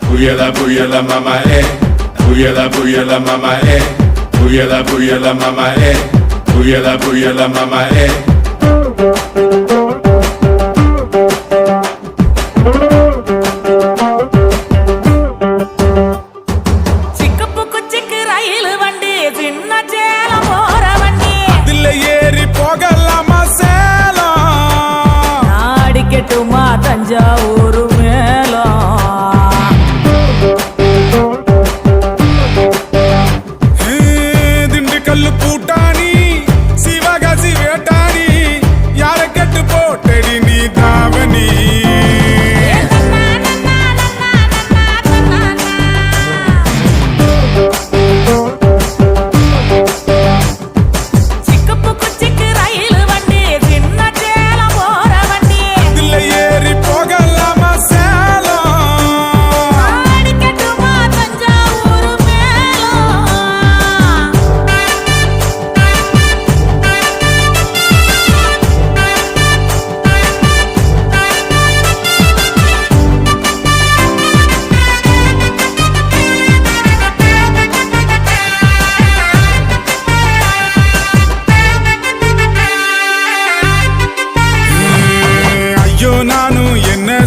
Puyala mama Puyala mama Puyala mama Puyala mama Thanjavur Dindigul Bhutani Sivakasi வேட்டானி யார கட்டு போட்டடி நீ தாவணி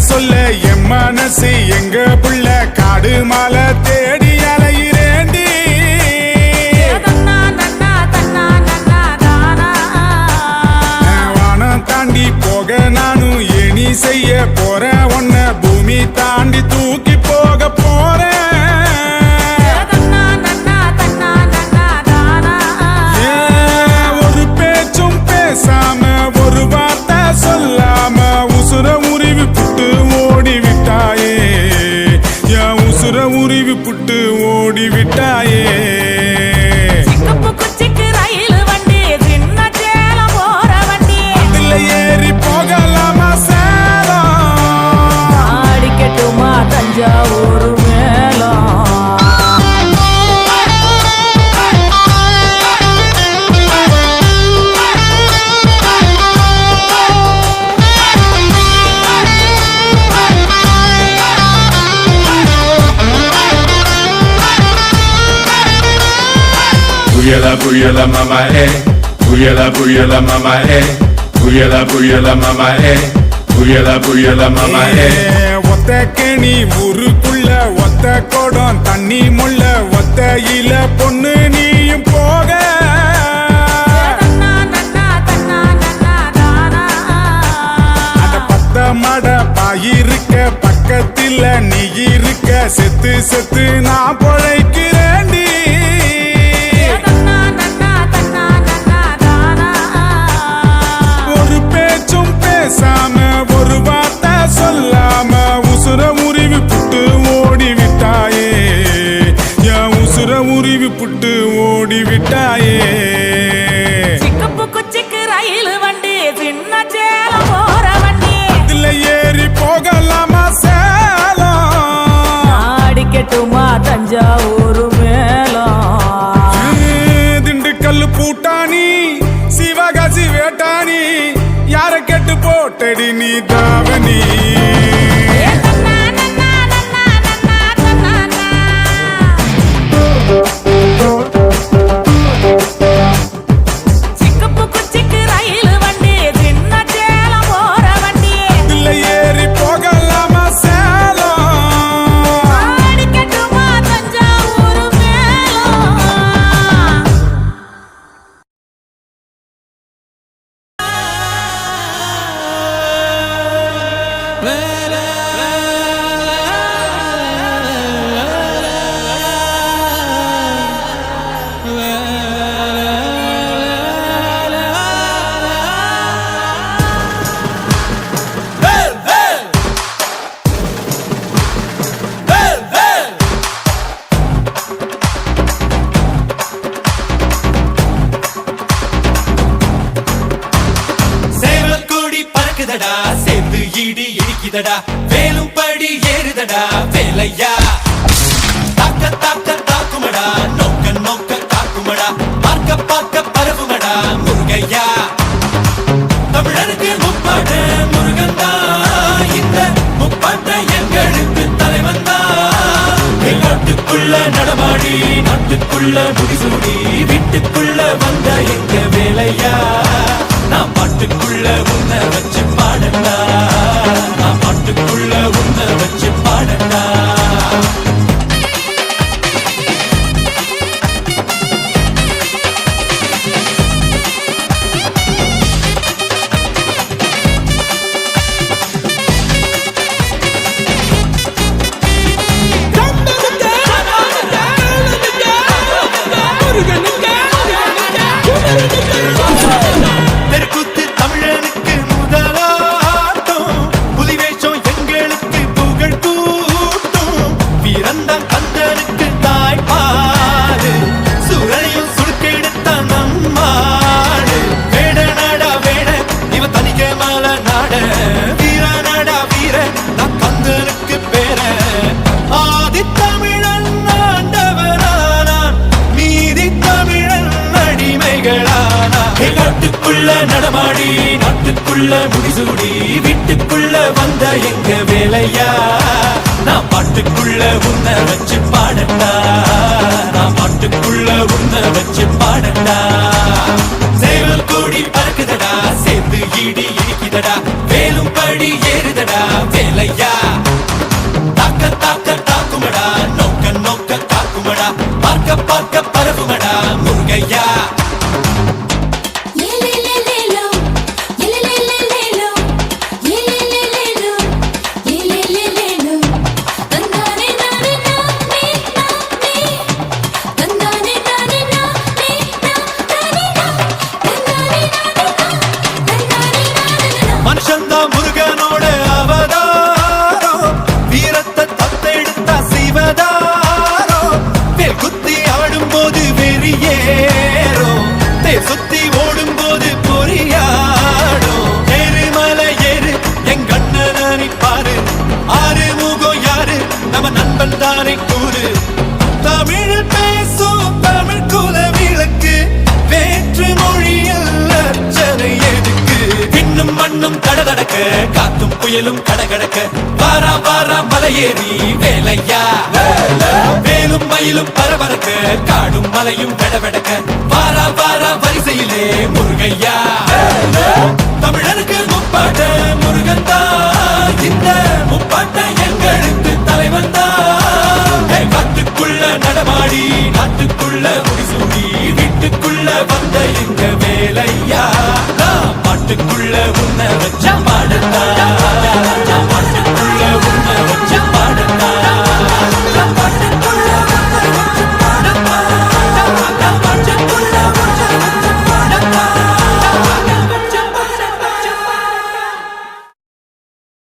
சொல்ல என் மனசு எங்க புள்ள காடு மாலை தேடி அலையிறேண்டி வானம் தாண்டி போக நானும் ஏனி செய்ய போறேன் ஒன்ன பூமி தாண்டி தூக்கி போக போறேன் ஒரு பேச்சும் பேசாம ஒரு வார்த்தை சொல்லாம உசுர உருவி புட்டு ஓடி விட்டாயே என் உசுர உருவி புட்டு ஓடி விட்டாயே அதுல ஏறி போகலாமா Salem அடிக்கட்டுமா Thanjavur Puyala mama Puyala mama Puyala mama Puyala mama ஒத்த கேணி ஊருக்குள்ள ஒத்த கோடம் தண்ணி முள்ள ஒத்தையில பொண்ணு நீயும் போக அத பத்த மட பாயிருக்க பக்கத்தில் நீ இருக்க செத்து செத்து நான் பொழைக்கிறேண்டி ஒரு பேச்சும் பேசாம ஒரு வார்த்தை சொல்லாம உசுர உருவி புட்டு ஓடி விட்டாயே என் உசுர உருவி புட்டு ஓடி விட்டாயே அதுல ஏறி போகலாமா சேலம் அடிக்கட்டுமா தஞ்சாவூர் திண்டுக்கல்லு பூட்டானி சிவகாசி வேட்டானி யார கெட்டு போட்டடி நீ தாவணி வேலும் படி ஏறுதடா வேலையா தாக்க தாக்க தாக்குமடா நோக்க நோக்க காக்குமடா பார்க்க பார்க்க பரவுமடா முருகையா தமிழருக்கு முப்பாடு முருகன் தான் இந்த முப்பாட்டை எங்களுக்கு தலைவன் தான் நடமாடி நாட்டுக்குள்ள முடிசூடி வீட்டுக்குள்ள வந்த எங்க வேலையா நான் பாட்டுக்குள்ள உன்னை வச்சு பாடட்டா நான் பாட்டுக்குள்ள உன்னை வச்சு பாடட்டா தெருக்கூத்து தமிழனுக்கு முதலாட்டம் புலிவேஷம் எங்களுக்கு புகழ் கூட்டும் வீரந்தான் கந்தனுக்கு தாய்ப்பாடு சுரளையும் சுடுக்கெடுத்த நம்மாடு வேட நாடா வேட இவ தனிக்க மால நாட வீர நாடா வீர நான் கந்தனுக்கு பேர ஆதி தமிழன் ஆண்டவனானான் மீதி தமிழன் அடிமைகளானா நாட்டுக்குள்ள நடமாடி நாட்டுக்குள்ள முடிசூடி வீட்டுக்குள்ள வந்த எங்க வேலையா நான் பாட்டுக்குள்ள உன்னை வச்சு பாடட்டா நான் பாட்டுக்குள்ள உன்னை வச்சு பாடட்டா சேவல் கோடி பறக்குதடா சேர்ந்து இடி இடிக்குதடா வேலும் படி ஏறுதடா வேலையா தாக்க தாக்க தாக்குமடா நோக்க நோக்க காக்குமடா பார்க்க பார்க்க பரவுமடா முருகையா மனுஷந்தா முருகனோட அவதாரம் வீரத்தை தத்தெடுத்தா சிவதாரம் வேல் குத்தி ஆடும் போது வெறியேறும் தேர் சுத்தி ஓடும் போது பொறியாடும் எருமலை ஏறு எங்க அண்ணனை பாரு ஆறு முகம் யாரு நம்ம நண்பன் தானே கூறு தமிழில் பேசும் தமிழ் குல விளக்கு வேற்று மொழியில் அர்ச்சனை எதுக்கு விண்ணும் மண்ணும் கடதடக்க காத்தும் புயலும் கடகடக்க வாரா வாரா மலையேறி வேலையா வேலும் மயிலும் பரபரக்க காடும் மலையும் வெடவெடக்க வாரா வாரா வரிசையிலே முருகையா தமிழனுக்கு முப்பாட்ட